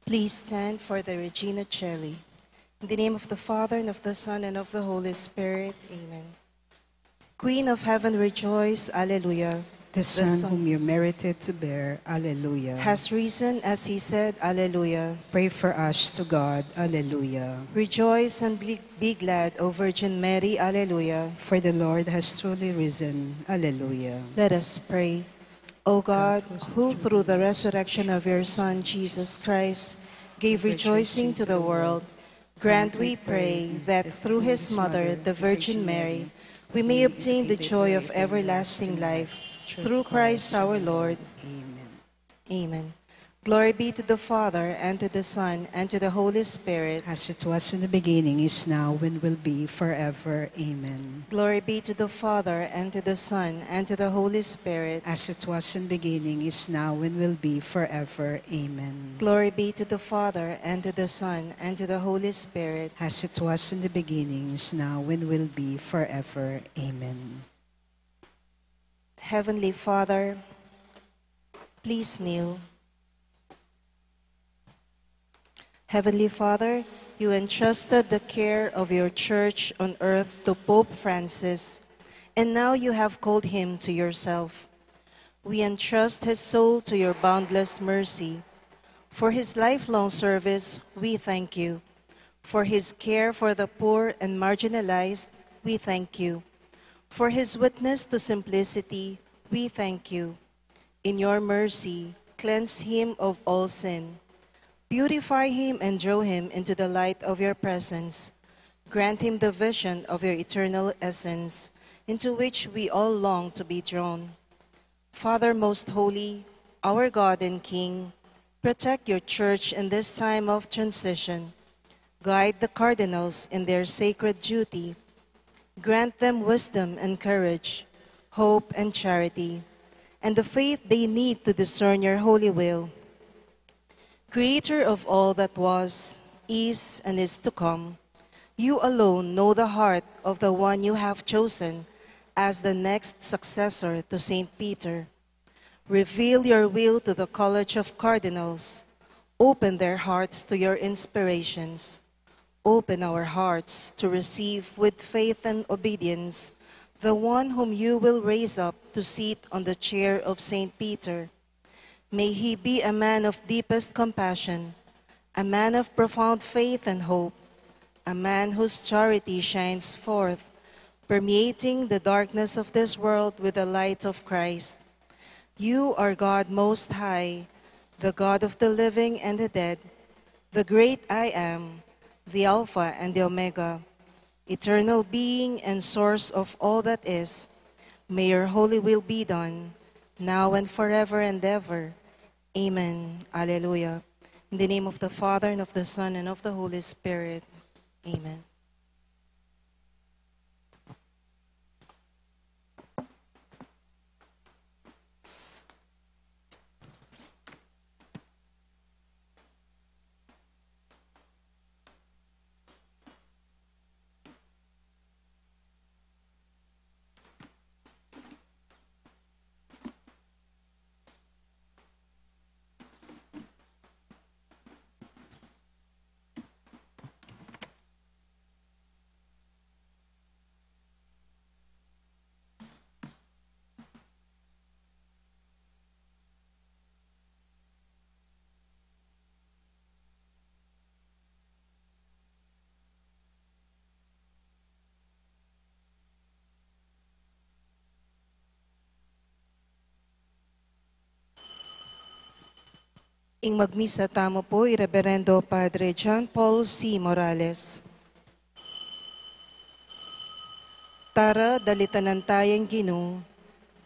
Please stand for the Regina Coeli. In the name of the Father, and of the Son, and of the Holy Spirit. Amen. Queen of heaven, rejoice. Alleluia. The Son whom you merited to bear. Alleluia. Has risen as he said. Alleluia. Pray for us to God. Alleluia. Rejoice and be glad, O Virgin Mary. Alleluia. For the Lord has truly risen. Alleluia. Let us pray. O God, who through the resurrection of your Son, Jesus Christ, gave rejoicing to the world, grant, we pray, that through his mother, the Virgin Mary, we may obtain the joy of everlasting life. Through Christ our Lord. Amen. Amen. Glory be to the Father, and to the Son, and to the Holy Spirit. As it was in the beginning, is now, and will be, forever. Amen. Glory be to the Father, and to the Son, and to the Holy Spirit. As it was in the beginning, is now, and will be, forever. Amen. Glory be to the Father, and to the Son, and to the Holy Spirit. As it was in the beginning, is now, and will be, forever. Amen. Heavenly Father, please kneel. Heavenly Father, you entrusted the care of your church on earth to Pope Francis, and now you have called him to yourself. We entrust his soul to your boundless mercy. For his lifelong service, we thank you. For his care for the poor and marginalized, we thank you. For his witness to simplicity, we thank you. In your mercy, cleanse him of all sin. Purify him and draw him into the light of your presence. Grant him the vision of your eternal essence, into which we all long to be drawn. Father most holy, our God and King, protect your church in this time of transition. Guide the cardinals in their sacred duty. Grant them wisdom and courage, hope and charity, and the faith they need to discern your holy will. Creator of all that was, is, and is to come, you alone know the heart of the one you have chosen as the next successor to Saint Peter. Reveal your will to the College of Cardinals. Open their hearts to your inspirations. Open our hearts to receive with faith and obedience the one whom you will raise up to sit on the chair of Saint Peter. May he be a man of deepest compassion, a man of profound faith and hope, a man whose charity shines forth, permeating the darkness of this world with the light of Christ. You are God Most High, the God of the living and the dead, the great I Am, the Alpha and the Omega, eternal being and source of all that is. May your holy will be done, now and forever and ever. Amen. Alleluia. In the name of the Father, and of the Son, and of the Holy Spirit. Amen. Ing magmisa tamo po, Reverendo Padre John Paul C. Morales. Tara, dalitanan tayong Ginoo,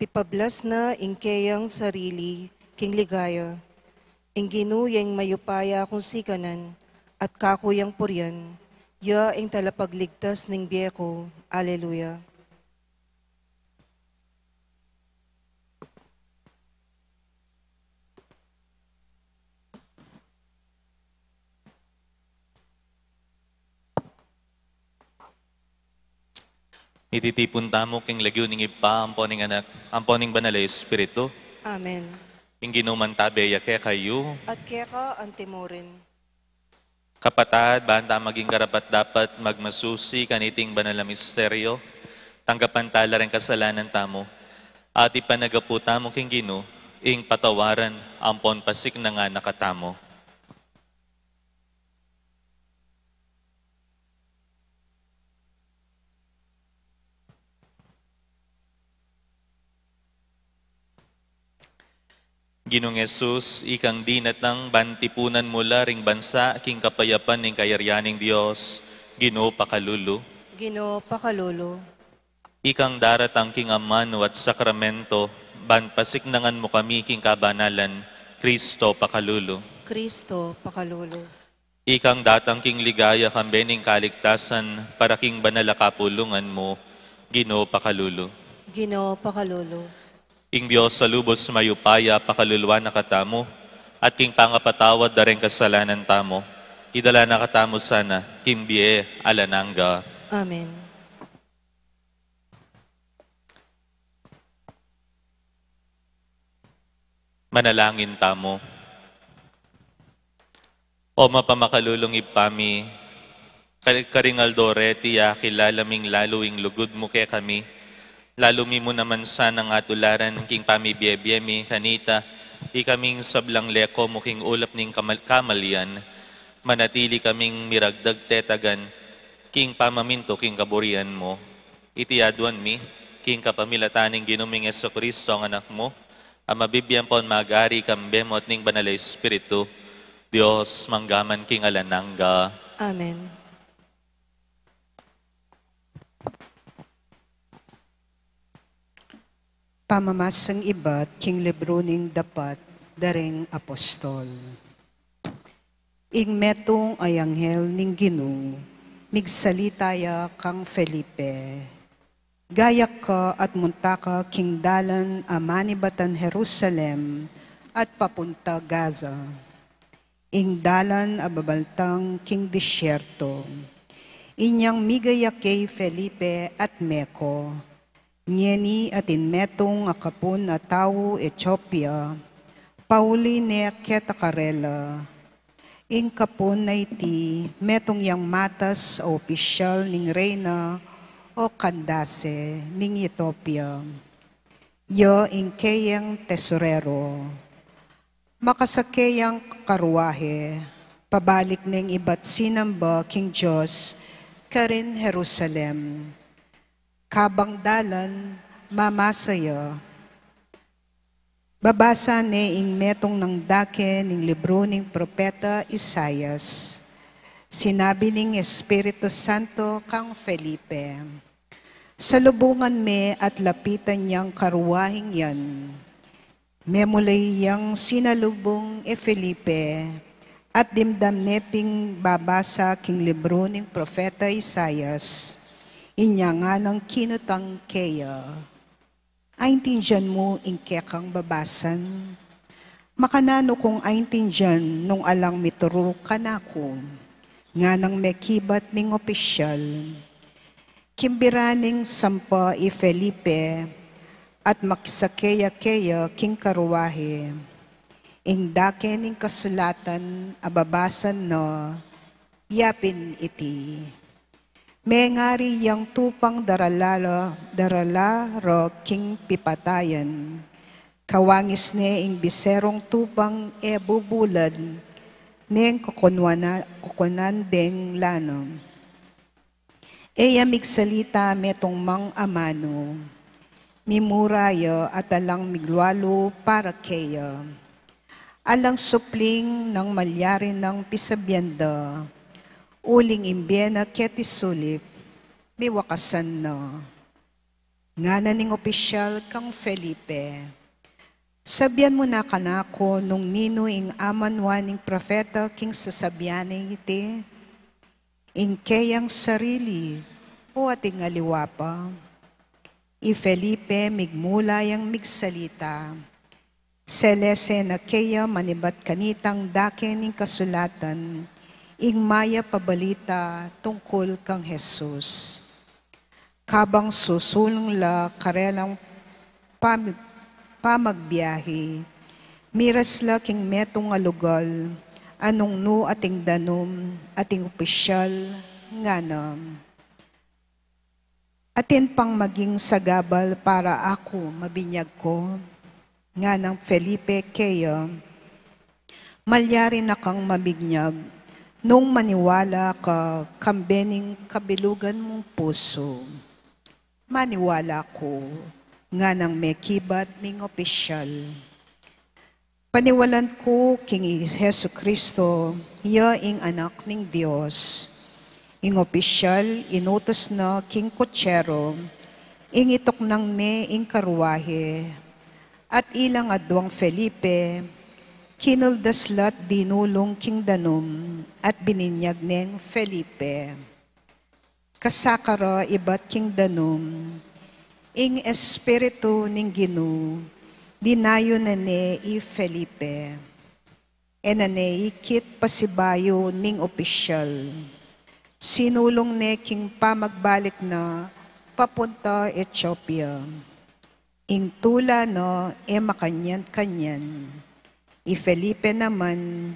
pipablas na ingkeyang sarili, king ligaya. Ing Ginoo yang mayupaya kung sikanan, at kakuyang puryan, ya ing talapagligtas ning biyeko. Alleluia. Ititipon tamo king lagyo ning ipa, amponing anak, amponing banal na Espiritu. Amen. Ing ginuman tabe yake kayo, At kaya ka antemorin, Kapatad, banta maging karapat dapat magmasusi kaniting banal na misteryo, tanggapan tala rin kasalanan tamo, at ipanagaputa mo king Gino, ing patawaran ampon pasik na nga nakatamo. Ginong Jesus, ikang dinat ng bantipunan mula ring bansa, king kapayapan ng kayaryaning Diyos, Ginoo pakalulu. Ginoo pakalulu. Ikang daratang king amano at sakramento, ban pasiknangan mo kami king kabanalan, Kristo pakalulu. Kristo pakalulu. Ikang datang king ligaya kambening kaligtasan, para king banala kapulungan mo, Ginoo pakalulu. Ginoo pakalulu. Ing Diyos sa lubos mayupaya, pakaluluan na katamo, at king pangapatawad da rin kasalanan tamo, idala na katamo sana, kimbie alananga. Amen. Manalangin tamo. O mapamakalulong ipami, karingaldo tiya kilalaming laluing lugod mo kaya kami, lalo mi mo naman sana nga tularan king pamibiyebiyemi kanita, ikaming sablang leko mo king ulap ning kamalian, manatili kaming miragdag tetagan, king pamaminto king kaburian mo. Itiyaduan mi, king kapamilataning ginuming Jesucristo ang anak mo, ang mabibiyang pon magari kambemo at ning banalay Espiritu, Diyos manggaman king alananga. Amen. Pamamasang iba't king libro ning dapat dareng apostol. Ing metong ay anghel ning Ginoo, migsalitaya kang Felipe. Gayak ka at munta ka king dalan amanibatan Jerusalem at papunta Gaza. Ing dalan ababaltang king disyerto. Inyang migaya kay Felipe at Meko. Ngeni atin metong akapon na tao Ethiopia, pauli ne ketakarela. Ing kapon na iti, metong yang matas o opisyal ning reyna o kandase ning Ethiopia. Yo ing kayang tesorero, makasakayang karuahe, pabalik ning iba't sinamba king Diyos, karin Jerusalem. Kabang dalan, mamasaya. Babasa ni ing metong ng dake ning libro ning propeta Isayas. Sinabi ning Espiritu Santo kang Felipe, salubungan me at lapitan niyang karuwahing yan. Memulay yang sinalubong Felipe, at dimdam neping babasa king libro ning propeta Isayas. Inya nga ng kinutang kaya, aintindihan mo ingkekang babasan, makanano kung aintindihan nung alang mituro kanako, nga ng mekibat ning opisyal, kimbiraning sampa Felipe, at makisakaya-kaya king karuwahe, ing dake ning kasulatan ababasan no, yapin iti. Mengari yang tupang darala ro king pipatayan. Kawangis ne ing biserong tupang bubulad neng kukunan deng lano. Eya migsalita metong mang amano. Mimurayo at alang migwalo para kaya. Alang supling ng malyarin ng pisabyanda. Uling imbena keti sulip, may wakasan na. Nga na ning opisyal kang Felipe. Sabyan mo na kanako nung nino ing amanwa ning profeta king sasabyaning iti, ing kayang sarili o ating aliwapa. Felipe migmula yang migsalita. Selese na kaya manibat kanitang dake ning kasulatan, ing maya pabalita tungkol kang Jesus. Kabang susulong la karelang pamagbiyahe, miras la king metong alugal, anong no ating danom, ating opisyal, nganam. Atin pang maging sagabal para ako mabinyag ko, nga ng Felipe Kea, malyari na kang mabinyag, nung maniwala ka kambening kabilugan mong puso. Maniwala ko, nga ng may kibat ning opisyal. Paniwalan ko king Hesu Kristo, iya ing anak ning Diyos, ing opisyal inutos na king kutsero, ing itok nang me ing karwahe, at ilang adwang Felipe, kinuldaslat dinulong king danom, at bininyag neng Felipe. Kasakara ibat king danom, ing espiritu ning Ginu, dinayo na ne i Felipe. Enane ikit pasibayo ning opisyal. Sinulong ne king pamagbalik na papunta Ethiopia. Ing tula no makanyan-kanyan. I Felipe naman,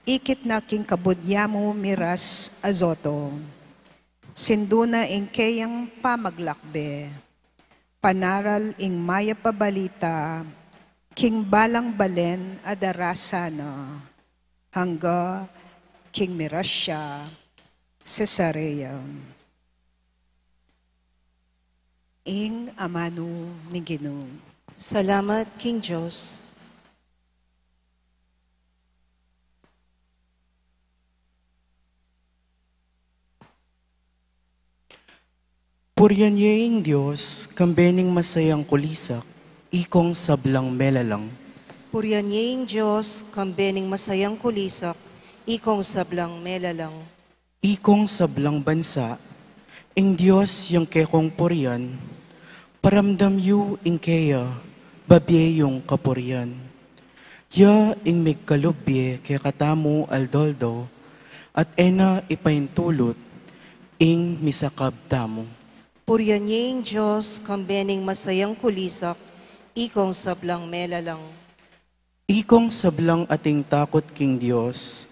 ikit na king kabudyamo miras azoto. Sinduna ing kayang pamaglakbe. Panaral ing maya pabalita, king balang balen adarasana, hangga king mirasya, Cesarea. Ing amano ni Ginoo. Salamat, King Diyos. Purian yaing Diyos, kambening masayang kulisak, ikong sablang melalang. Purian niyaing Diyos, kambening masayang kulisak, ikong sablang melalang. Ikong sablang bansa, ing Diyos yung kekong purian, paramdam yu ing kaya, babye yung kapurian. Ya ing migkalubye kay katamu aldoldo, at ena ipaintulot, ing misakab tamo. Purian niyaing Diyos, kambening masayang kulisak, ikong sablang melalang. Ikong sablang ating takot king Diyos,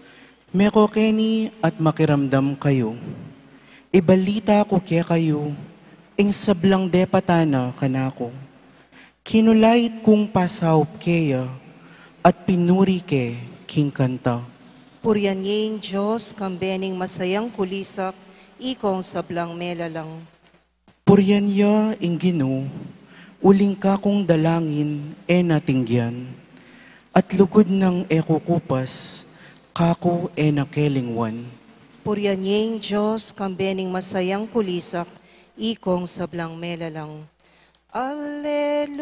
meko keni at makiramdam kayo. Ibalita ko kaya kayo, ing sablang depatana kanako. Kinulait kong pasaup kaya, at pinuri ke king kanta. Purian niyaing Diyos, kambening masayang kulisak, ikong sablang melalang. Purian ya ing Ginoo, uling ka kong dalangin natingyan, at lugod ng ekukupas, kako nakelingwan. Purian niyaing Diyos, kambening masayang kulisak, ikong sablang melalang. Alleluia,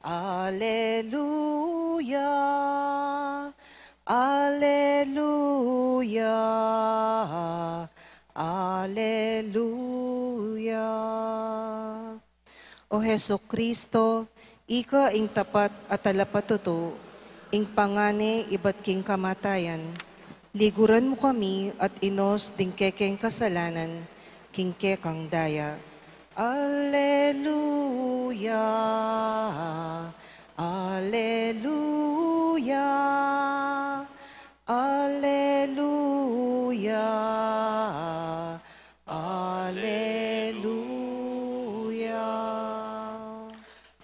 Alleluia, Alleluia, Alleluia. O Heso Kristo, ika ing tapat at talapatuto, ing pangane iba't king kamatayan, liguran mo kami at inos ding kekeng kasalanan, king kekang daya. Alleluia, Alleluia, Alleluia, Alleluia.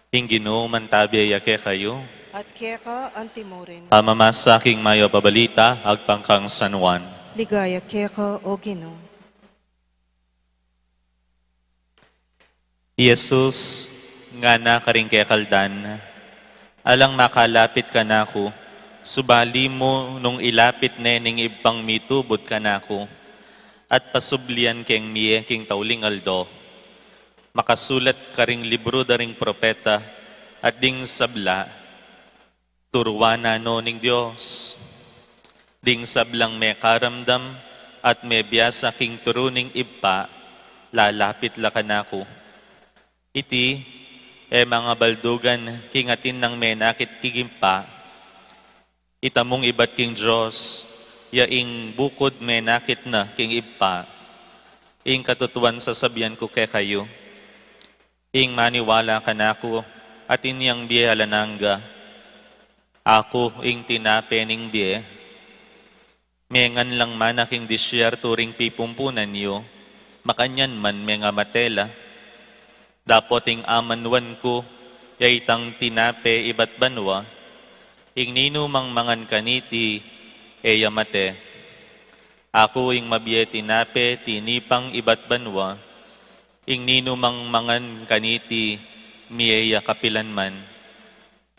Ing Ginoo mantabi ayake kayo, At keka antimorin, amamas sa aking mayo pabalita, agpangkang San Juan. ligaya keka o Ginoo. Jesus, nga na karing kekaldan, alang makalapit ka nako, subali mo nung ilapit nening ibang mitubod ka nako, at pasublian keng miye king tauling aldo, makasulat karing libro daring propeta, at ding sabla, turuana no ning Diyos, ding sablang may karamdam, at may biyasa king turuning ibpa, lalapit la ka nako. Iti, mga baldugan, kingatin ng menakit kigimpa, itamong ibat king Diyos, yaing bukod menakit na king ibpa, ing katutuan sasabihan ko kay kayo, ing maniwala ka na ako, at inyang biyalananga, Ako ing tinapening die, mengan lang man aking disyerto ring pipumpunan yo, makanyan man menga matela, dapoting amanwan ko, yaitang tinape ibat banwa, ing ninumang mangan kaniti, eya mate. Ako ing mabiye tinape, tinipang ibat banwa, ing ninumang mangan kaniti, miyeya kapilan man.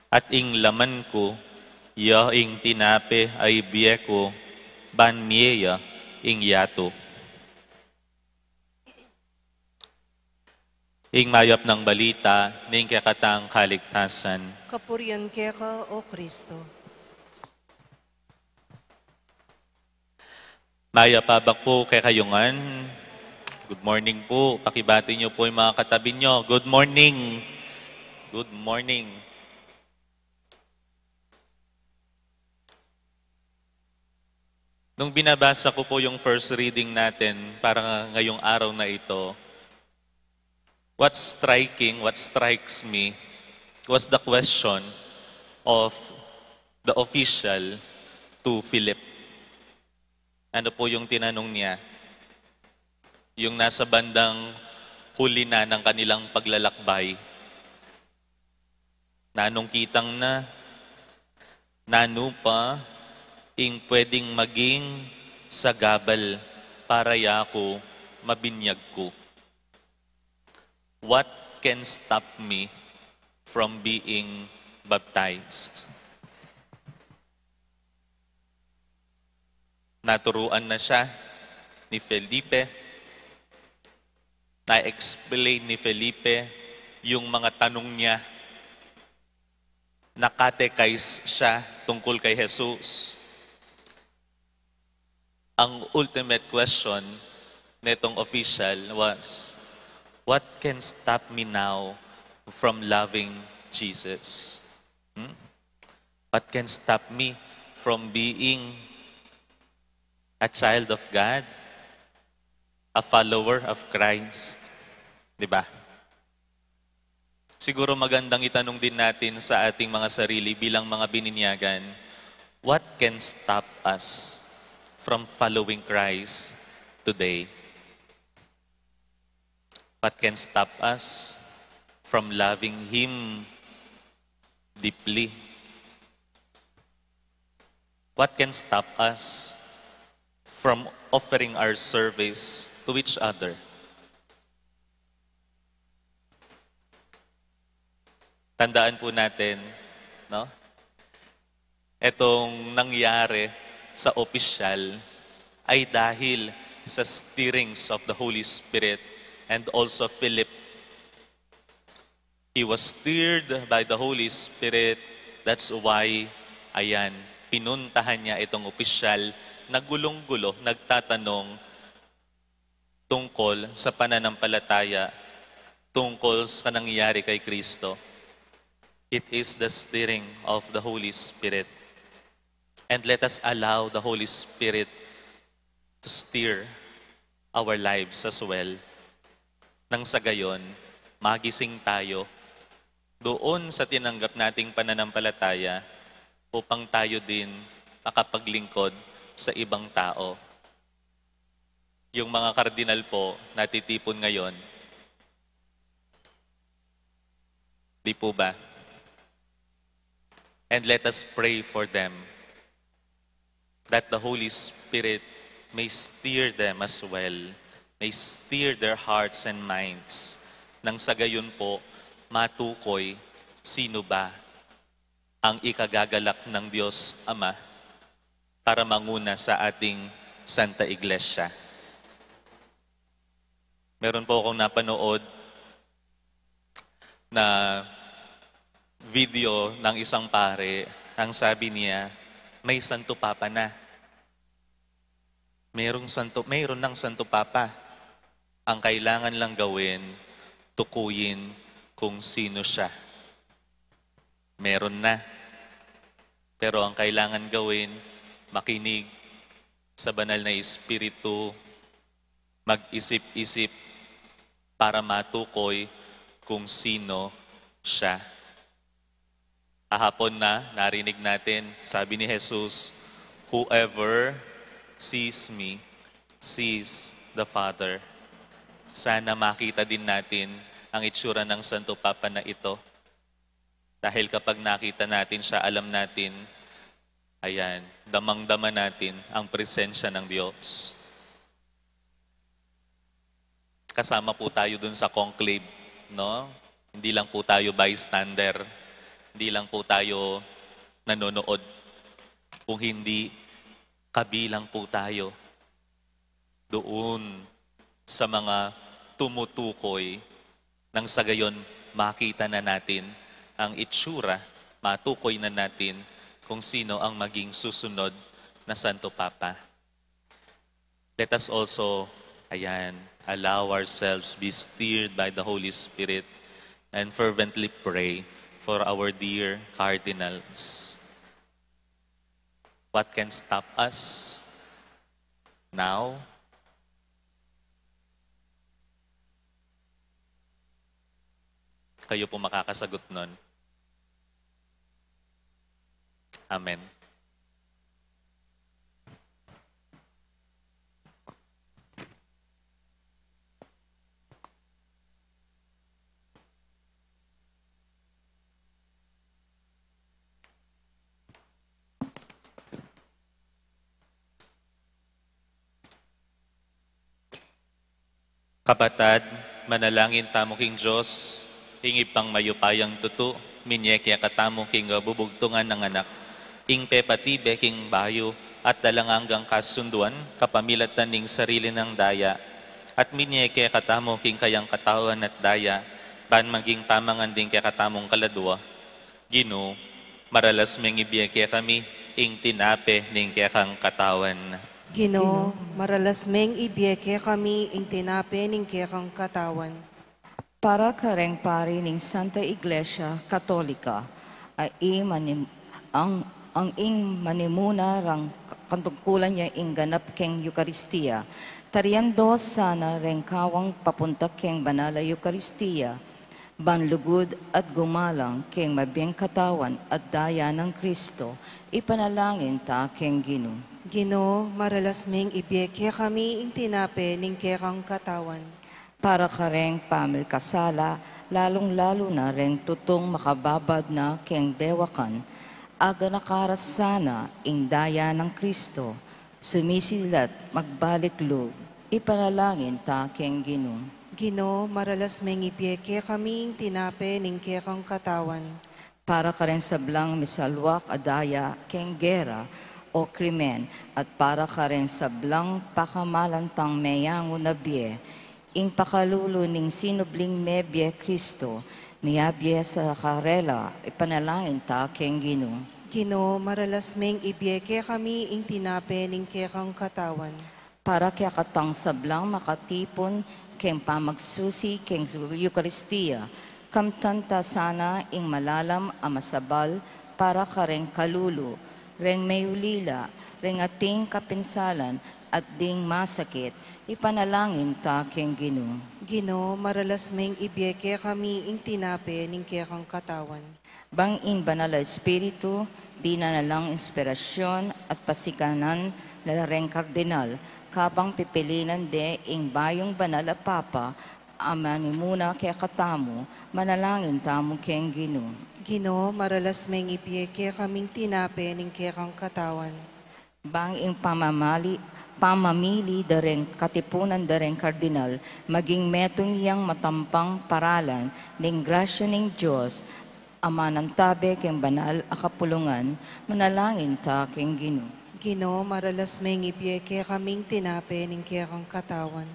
At ing laman ko, ya ing tinape ay biye ko, ban miyeya ing yato. Ing mayap ng balita, ning kakatang kaligtasan. Kapurian ka, O Kristo. Mayapabak po kay kayungan. Good morning po. Pakibati niyo po yung mga katabi niyo. Good morning. Good morning. Nung binabasa ko po yung first reading natin para ngayong araw na ito, what strikes me was the question of the official to Philip. Ano po yung tinanong niya? Yung nasa bandang huli na ng kanilang paglalakbay. Nanong kitang na, nano pa, ing pwedeng maging sagabal para yako mabinyag ko. What can stop me from being baptized? Naturuan na siya ni Felipe, na-explain ni Felipe yung mga tanong niya, nakatekize siya tungkol kay Jesus. Ang ultimate question netong official was, what can stop me now from loving Jesus? What can stop me from being a child of God? A follower of Christ? Diba? Siguro magandang itanong din natin sa ating mga sarili bilang mga bininyagan, what can stop us from following Christ today? What can stop us from loving Him deeply? What can stop us from offering our service to each other? Tandaan po natin, no? Etong nangyari sa opisyal ay dahil sa stirrings of the Holy Spirit and also Philip. He was stirred by the Holy Spirit. That's why, ayan, pinuntahan niya itong opisyal na gulong-gulo, nagtatanong tungkol sa pananampalataya, tungkol sa nangyayari kay Kristo. It is the stirring of the Holy Spirit. And let us allow the Holy Spirit to steer our lives as well. Nang sa gayon, magising tayo doon sa tinanggap nating pananampalataya upang tayo din makapaglingkod sa ibang tao. Yung mga kardinal po natitipon ngayon, di po ba? And let us pray for them, that the Holy Spirit may steer them as well, may steer their hearts and minds, nang sa gayon po, matukoy sino ba ang ikagagalak ng Diyos Ama para manguna sa ating Santa Iglesia. Meron po akong napanood na video ng isang pare, ang sabi niya, may Santo Papa na. Mayroon ng Santo Papa. Ang kailangan lang gawin, tukuyin kung sino siya. Meron na. Pero ang kailangan gawin, makinig sa banal na Espiritu, mag-isip-isip para matukoy kung sino siya. Kahapon na narinig natin, sabi ni Jesus, whoever sees me, sees the Father. Sana makita din natin ang itsura ng Santo Papa na ito. Dahil kapag nakita natin siya, alam natin, ayan, damang-dama natin ang presensya ng Diyos. Kasama po tayo dun sa conclave, no? Hindi lang po tayo bystander. Hindi lang po tayo nanonood. Kung hindi, kabilang po tayo doon sa mga tumutukoy nang sa gayon makita na natin ang itsura, matukoy na natin kung sino ang maging susunod na Santo Papa. Let us also, allow ourselves be steered by the Holy Spirit and fervently pray for our dear cardinals. What can stop us now? Kayo po makakasagot nun. Amen. Kapatad, manalangin tamo king Diyos, hingi pang mayupayang tutu, minyekya katamo king bubugtungan ng anak, ing pepatibe king bayo, at dalanganggang kasunduan, kapamilatan ning sarili ng daya, at minyekya katamo king kayang katawan at daya, ban maging pamangan din kaya katamong kaladwa. Gino, maralas meng ibiyekya kami, ing tinape ning kaya kang katawan. Ginoo, maralas meng ibiyeke kami ing tinape ning kekang katawan. Para kareng pari ning Santa Iglesia Katolika, ang ing manimuna rang katungkulan niya ing ganap keng Eucharistia, tariando sana reng kawang papunta keng banala Eucharistia, banlugod at gumalang keng mabiyeng katawan at daya ng Kristo, ipanalangin ta keng Ginoo. Ginoo, maralas meng ibiyeke kami ing tinape ning kekang katawan. Para kareng pamil kasala, lalong-lalo na reng tutong makababad na keng dewakan, aga nakaras sana ing daya ng Kristo, sumisilat magbalik loob, ipanalangin ta keng Ginoo. Ginoo, maralas meng ibiyeke kami ing tinape ning kekang katawan. Para kareng sablang misalwak adaya keng gera, o krimen, at para karen sablang pakamalantang meyango na biye, ing pakalulo ning sinubling mebye Kristo, miyabye sa karela, ipanalangin ta keng Ginoo. Ginoo, maralas meng ibiyeke kami ing tinape ning kekang katawan. Para kaya katang sablang makatipon, keng pamagsusi, keng Eucharistia, kamtanta sana ing malalam amasabal, para kareng kalulo, reng mayulila, reng ating kapinsalan, at ding masakit, ipanalangin ta keng Ginoo. Ginoo, maralas meng ibiyeke kami ing tinape ning kekang katawan. Bangin banal na Espiritu, di na nalang inspirasyon at pasikanan na reng kardinal, kabang pipilinan de ing bayong banal na Papa, amani muna kaya katamo, manalangin tamo keng Ginoo. Ginoo, maralas meng ibiyeke kaming tinape ning kekang katawan. Banging pamamili dareng katipunan dareng kardinal, maging metong iyang matampang paralan, ning grasya ning Diyos, ama ng tabe keng banal akapulungan, manalangin ta keng Ginoo. Ginoo, maralas meng ibiyeke kaming tinape ning kekang katawan.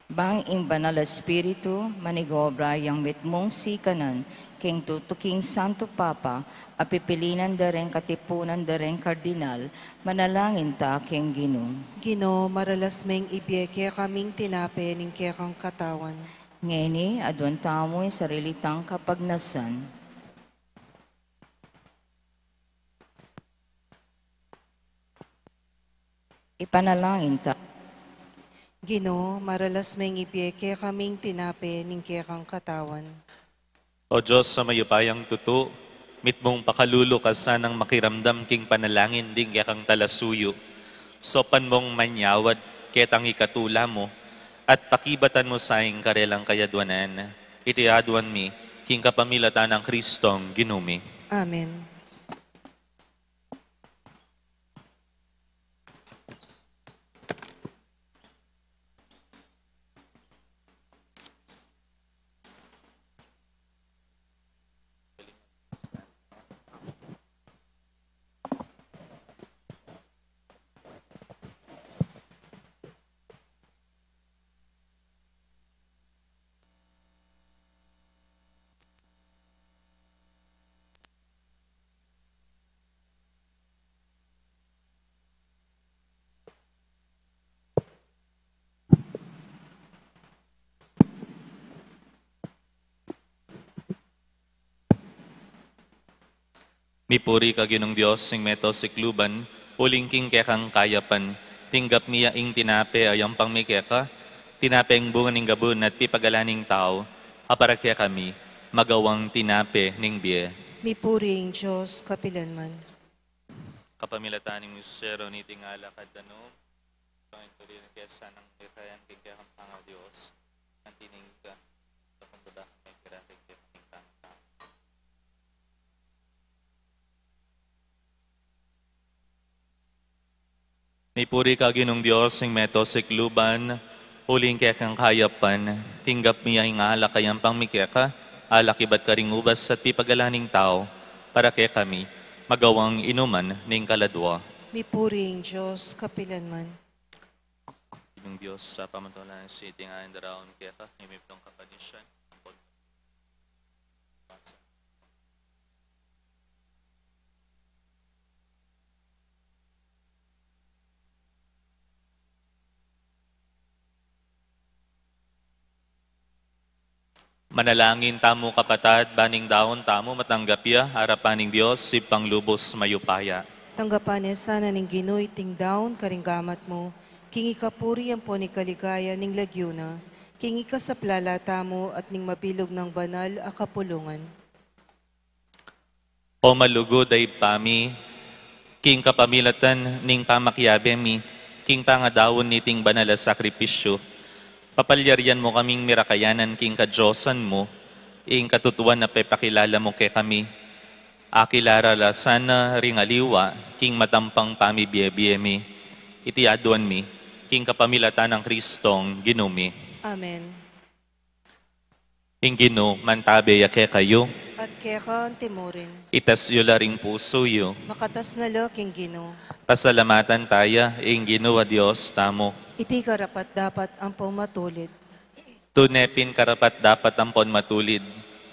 Banging banal na Espiritu, manigobra yang mitmong sikanan, keng tutuking Santo Papa, apipilinan dareng katipunan dareng kardinal, manalangin ta keng Ginoo. Ginoo, maralas meng ibiyeke kaming tinape ning kekang katawan. Ngeni, adwan tamo'y sarilitang kapagnasan. Ipanalangin ta. Ginoo, maralas meng ibiyeke kaming tinape ning kekang katawan. O Diyos sa mayupayang tutu, Mitmong pakalulo ka sanang makiramdam king panalangin ding kang talasuyo. Sopan mong manyawad ketang ikatula mo, at pakibatan mo saing karelang kayadwanan. Itiadwan mi, king kapamilatan ng Kristong ginumi. Amen. Mipuri ka ginong Diyos, sing meto sikluban, uling king kekang kayapan, tinggap niya ing tinape ayang pangmikeka, tinape ang bunga ning gabun at pipagalaning tao, aparakya kami, magawang tinape ning biye. Mipuring Diyos, kapilanman. Kapamilatan ng misyero ni tingala kadano, pangin ko rin kesa ng ikayan king kekang pangaw Diyos, ang tining ka, sa pagbabahan may kirating kekang tangka. Nipuri ka ginong Diyos, sing meto sikluban, huling kekang kayapan, tinggap miya ing ala kayang pangmikeka, alakibat ka ring ubas at pipagalaning tao, para kaya kami, magawang inuman ning kaladwa. Mipuring Diyos, kapilanman. Ginong Diyos, sa pamantulan si tingayan daraon kaya ka, imiptong kapanisyan. Manalangin tamo kapatad, baning daon tamo matanggapya, harapaning Diyos, si panglubos mayupaya. Tanggapan niya sana ning Ginoy ting daon karinggamat mo, king ikapuri ang po ni kaligaya ning lagyuna, king ikasaplalata mo at ning mabilog ng banal a kapulungan. O malugod ay pami, king kapamilatan ning pamakyabe mi, king pangadawon niting banal a sakripisyo, papalyaryan mo kaming mirakayanan king kadyosan mo, ing katutuan na pepakilala mo kay kami. Akilara la sana ringaliwa, king matampang pamibiyebie mi. Itiaduan mi, king kapamilatan ng Kristong ginumi. Amen. Ing gino, mantabe yake kayo, At keka ang timorin, itas yu laring puso yu. makatas na lo king Gino. Pasalamatan taya, ing gino a Diyos tamo. Iti karapat dapat ang pumatulid. Tunepin karapat dapat ampon matulid,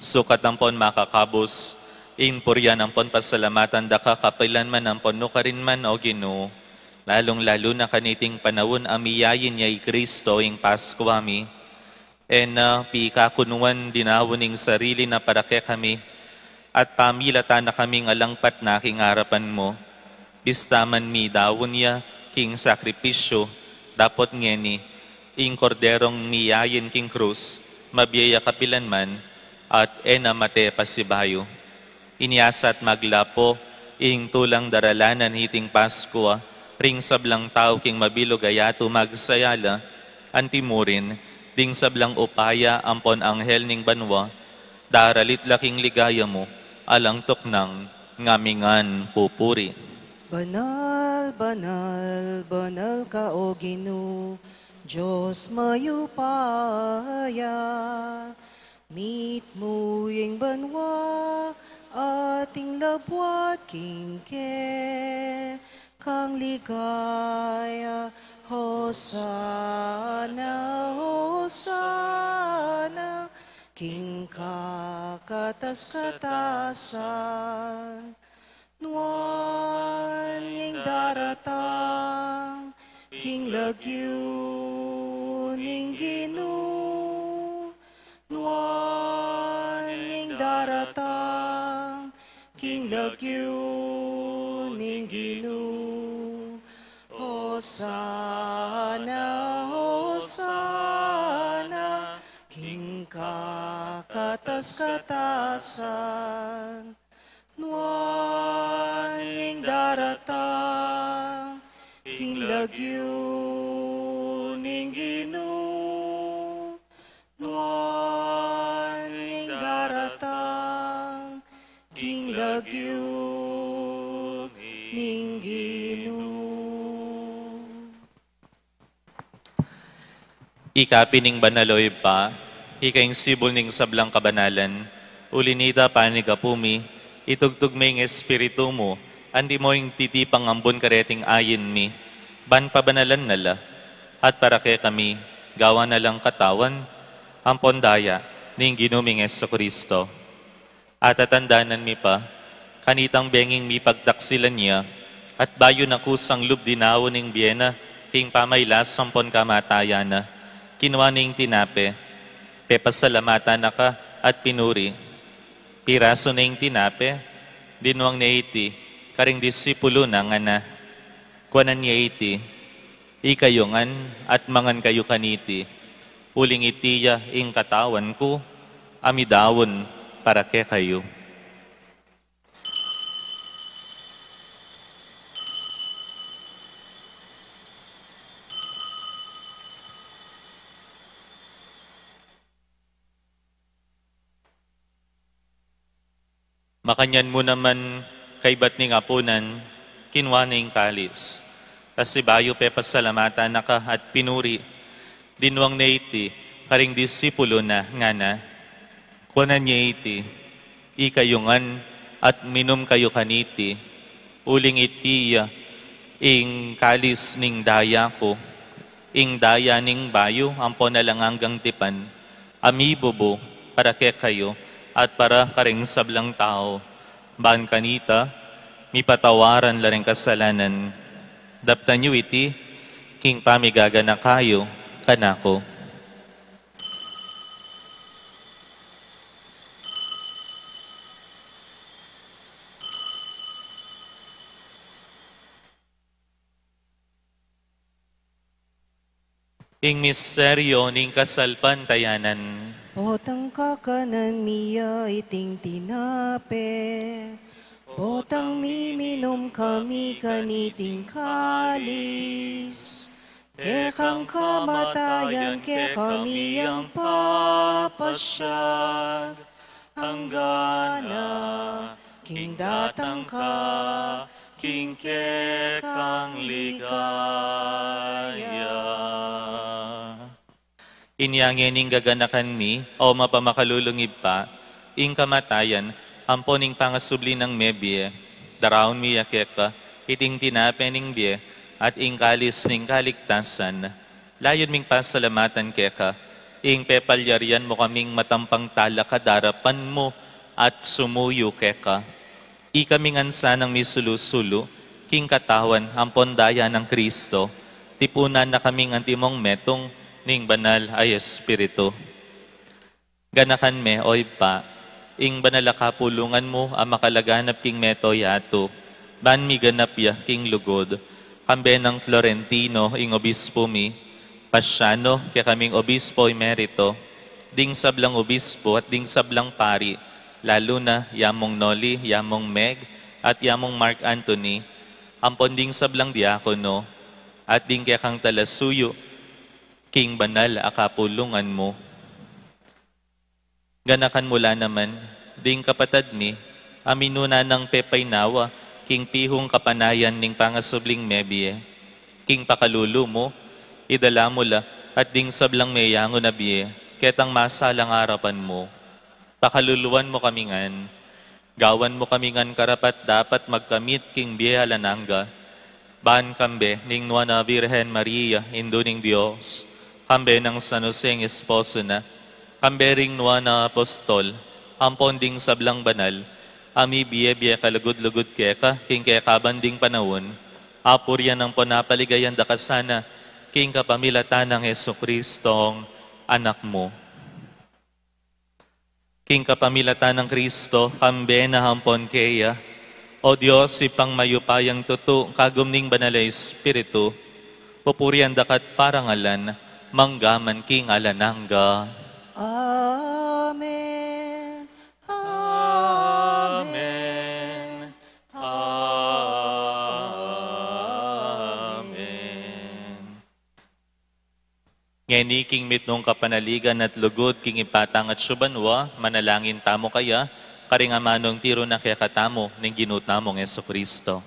sukat ampon makakabos, ing puryan ampon pasalamatan daka kapilanman ampon no karin man o Ginoo. Lalong-lalo na kaniting panawon amiyayin niya Kristo ing Pasko ami. En pikakunuan dinawon ing sarili na para kay kami, at pamilatan na kaming alangpat na king harapan mo. Bistaman mi dawon niya king sakripisyo, dapot ngeni, ing korderong miyayin king krus, mabiyaya kapilanman, at mate pasibayo. Inyasat maglapo, ing tulang daralanan hiting Pasko, ring sablang tao king mabilog ayato magsayala, antimurin, ding sablang upaya ampon anghel ning banwa, daralit laking ligaya mo, alang tuknang ngamingan pupuri. Banal, banal, banal ka o Ginoo, Diyos mayupaya. Meet mo yung banwa, ating labwat kingke, kang ligaya, Hosana, Hosana, king kakatas-katasan. Nuan yung daratang, king lagyo ning Ginoo. Nuan yung daratang, king lagyo ning Ginoo. Hosana, Hosana, king kakatas-katasan. nuaning daratang, king lagyu ning Ginoo, nuaning daratang, king lagyu ning Ginoo. Ikapining banaloy pa, ikaing sibol ning sablang kabanalan, ulinita panigapumi, itugtog may espiritu mo, andi mo yung titipang ambon kareting ayin mi, ban pabanalan nala, at para kay kami, gawa na lang katawan, ang pondaya, ning ginuming Kristo. At atandanan mi pa, kanitang benging mi pagdaksilan niya, at bayo na kusang lubdinawo ning biyena, king pamaylas sampon kamatayana, kinuha ning tinape, pepasalamatan na ka at pinuri. Piraso na yung tinape, dinuang na iti, karing disipulo na nga na. Kuanan niya iti, ikayongan at mangan kayo kaniti. Uling itiya ing katawan ko, amidawon para ke kayo. Makanyan mo naman kay batning apunan, kinwa na yung kalis. Kasi bayo pe pasalamatan na ka at pinuri, dinuang na iti, karing disipulo na nga na. Kuanan niya iti, ikayungan at minum kayo kaniti, uling itiya, ing kalis ning daya ko, ing daya ning bayo, ampo na lang hanggang tipan, amibobo para ke kayo, at para karing sablang tao, baan kanita, mipatawaran la rin kasalanan. Daptan nyo iti, king pamigaga na kayo, kanako. Ing misteryo ning kasalpantayanan, Botang kakanan miya iting tinape, botang miminom kami kaniting kalis. Kekang kamatayan ke kami ang papasyag, hanggana king datang ka, king kekang ligaya. inyangin ning gaganakan mi, o mapamakalulungib pa, ing kamatayan, amponing pangasubli ng mebye, daraon mi yakeka, iting tinape ning bie, at ing kalis ning kaligtasan, layon ming pasalamatan keka, ing pepalyarian mo kaming matampang tala kadarapan mo, at sumuyo keka. Ikaming ansa ng misulusulo, king katawan, ampon daya ng Kristo, tipunan na kaming antimong metong, ning banal ay Espiritu. Ganakan me, oy pa, ing banal kapulungan mo, ang makalaganap king meto yato, ban mi ganap ya king lugod, kambe ng Florentino, ing obispo mi, Pasyano, kaya kaming obispo emerito, ding sablang obispo at ding sablang pari, lalo na yamong Noli, yamong Meg, at yamong Mark Anthony, ampon ding sablang diakono, at ding kaya kang talasuyo, king banal akapulungan mo. Ganakan mula naman, ding kapatad mi, aminuna ng pepay nawa, king pihong kapanayan ning pangasubling mebye, king pakalulu mo, idala mula, at ding sablang meyango na biye, ketang masalang harapan mo. Pakaluluan mo kamingan, gawan mo kamingan karapat dapat magkamit king biye alananga, baan kambe ning nuwa na Virgen Maria, indo ning Diyos, kambe ng San Joseng esposo na, kambe ring nuwa na apostol, ampon ding sablang banal, ami biye-biye kalugod-lugod keka, king keka banding panahon, apuryan ng ponapaligayan da kasana, king kapamilatan ng Jesucristong anak mo. King kapamilatan ng Kristo, kambe na hampon keya, o Diyos, ipang mayupayang tuto, kagumning banal ay Espiritu, pupurian dakat parangalan, manggaman king alananga. Amen. Amen. Ngeni king mitnong kapanaligan at lugod king ipatang at syubanwa, manalangin tamo kaya, karing amanong tiro na kaya katamo, ning ginutamong Yeso Kristo.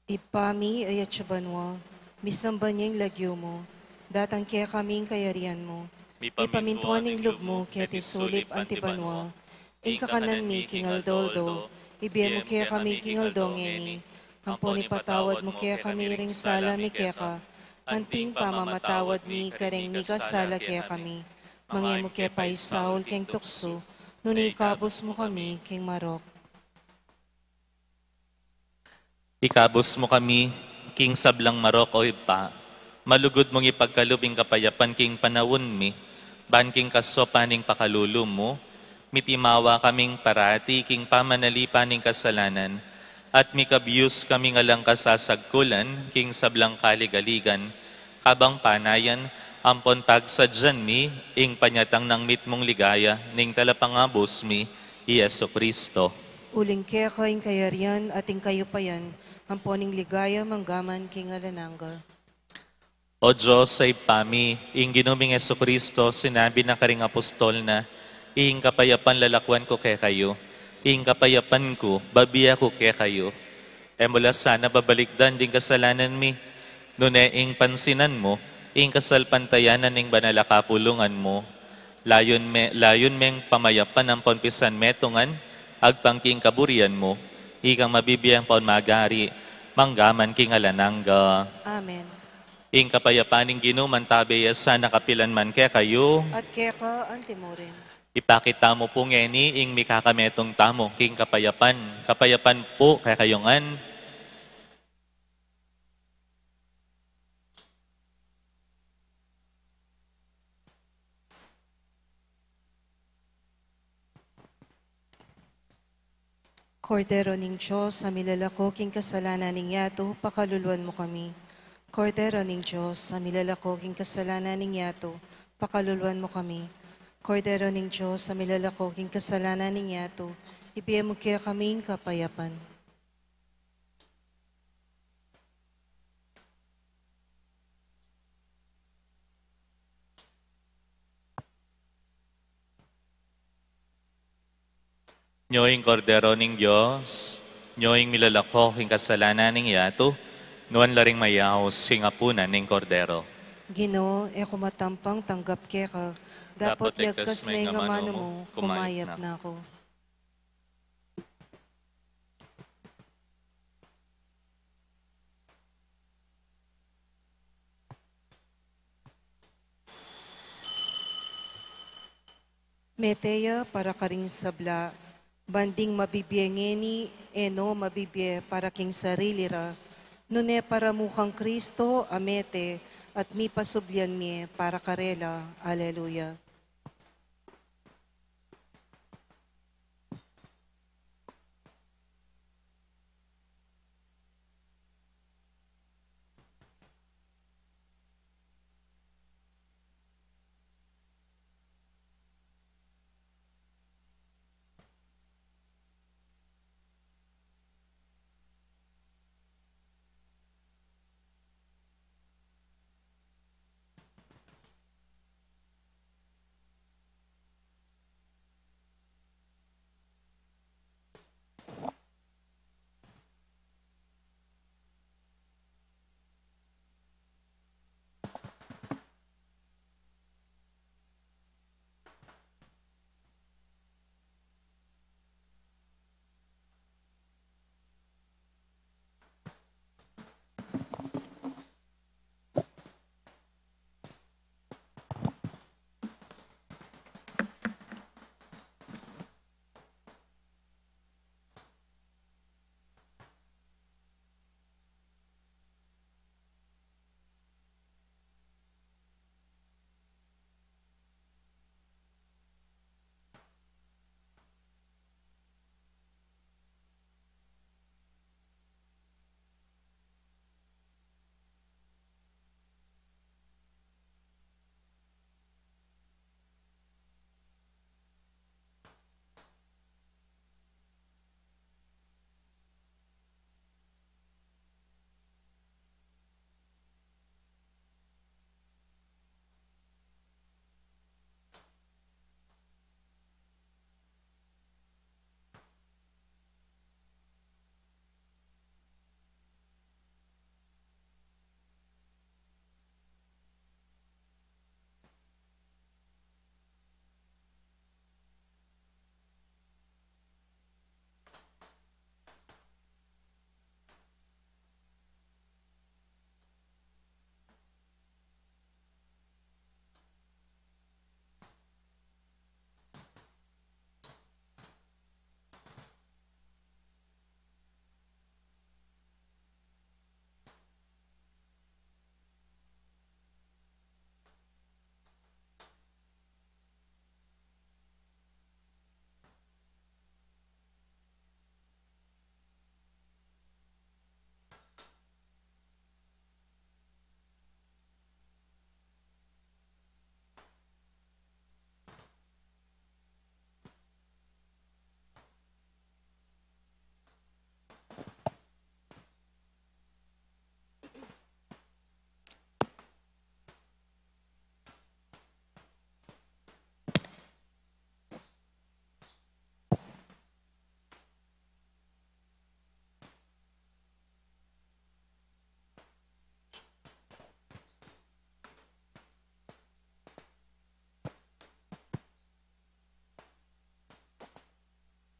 Ipami ay atsabanwa, misamba niyang lagyo mo, datang kaya kaming kayarian mo. Ipamintuan ng loob mo, kaya tisulip antibanwa, ing kakanan mi kingaldoldo, ibiyan mo kaya kami kingaldongeni, hampon ipatawad mo kaya kami ring sala mi kaya ka, anting pamamatawad mi kareng mi kasala kaya kami, mangya mo kaya paisaul keng tukso, nuni ikabos mo kami keng marok. Ikabos mo kami, king sablang marok o ipa, malugod mong ipagkalubing kapayapan king panawon mi, ban king kasopaning pakalulum mo, mitimawa kaming parati king pamanalipan ning kasalanan, at mikabiyos kami ngalang kasasagkulan, king sablang kaligaligan, kabang panayan, ampon pagsadyan mi, ing panyatang ng mitmong ligaya, ning talapangabos mi, Yeso Kristo. Uling kaya kaing kayarian ating kayupayan, hamponing ligaya manggaman king alanangga. O Diyos ay pami, ing ginuming Yeso Kristo, sinabi na karing apostol na, ing kapayapan lalakwan ko kay kayo, ing kapayapan ko, babiya ko kay kayo. E mula sana babalikdan ding kasalanan mi, nune ing pansinan mo, ing kasalpantayanan ning banalakapulungan mo, layon meng pamayapan ang ponpisan metongan, agpangking kaburian mo, ikang mabibiyang paun magari, manggaman king alanangga. Amen. Ing kapayapaning ginuman tabi sa nakapilan man kaya kayo, At kaya ka antimorin. ipakita mo po ngeni ing mikakametong tamo king kapayapan. Kapayapan po kaya kayongan. Kordero ning Diyos, sa milalako king kasalanan ning yato, pakaluluan mo kami. Kordero ning Diyos, sa milalako king kasalanan ning yato, pakaluluan mo kami. Kordero ning Diyos, sa milalako king kasalanan ning yato, ibigay mo kaya kaming kapayapan. Nyoing kordero ning Diyos, nyoing milalako king kasalanan ning yato, nuan laring mayaos king apunan ning kordero. Ginoo, e kumatampang tanggap kaya ka, dapat Dapat ligtas yagkas may may gamano ngamano mo, mo, kumayap kumayap na ako. Meteya para karing sabla, banding mabibiyengeni, eno mabibiye para king sarili ra, nune para mukhang Kristo, amete, at mi pasublyan mi para karela. Aleluya.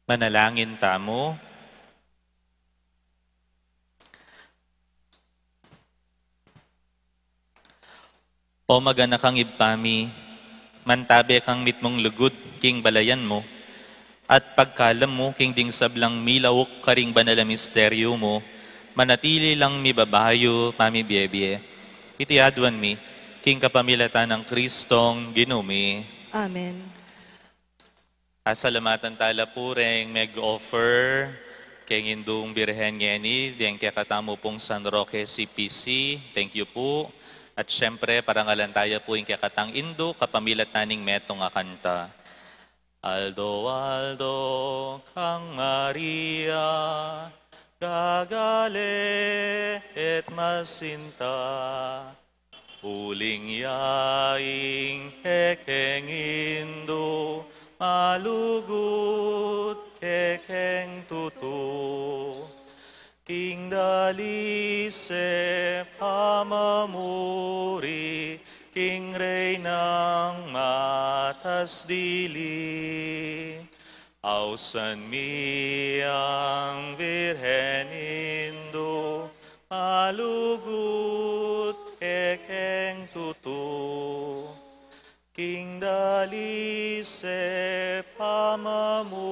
Manalangin tamo. O magana kang ibpami, mantabe kang mitmong lugod king balayan mo, at pagkalam mo king ding sablang milawok karing banala misteryo mo, manatili lang mi babayo mami biyebye. Itiadwan mi, king kapamilatan ng Kristong ginumi. Amen. Asalamatan tala pureng mag-offer kay indong birhen ngeni, diyan kaya katamo pong San Roque CPC. Thank you po. At syempre, parangalan tayo po yung kakatang Indo, kapamilat naning metong akanta. Aldo, Aldo, kang Maria, gagale et masinta, uling yaing kekeng Indo, malugut kekeng tutu. King dalise pamamuri, King Reynang matas dili. Ausan mi ang Virhen Indo, malugut kekeng tutu. King dalise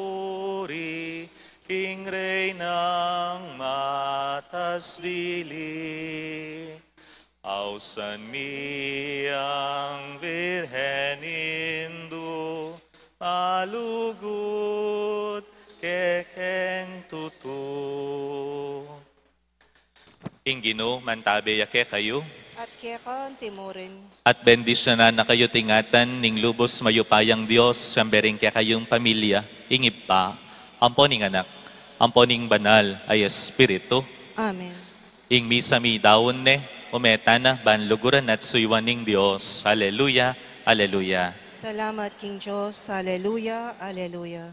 pamamuri, King Reynang matas dili. Ausan mi ang Virhen Indo, malugut kekeng tutu. Ingino mantabe yake kayo, At kaya timurin. at bendisyonan na kayo tingatan ning lubos mayupayang Diyos, siyambering kaya kayong pamilya, ingip pa, amponing anak, amponing banal ay Espiritu. Amen. Ing misa mi daon ne, umeta na banluguran at suywaning Diyos. Haleluya, haleluya. Salamat, King Diyos. Hallelujah, hallelujah.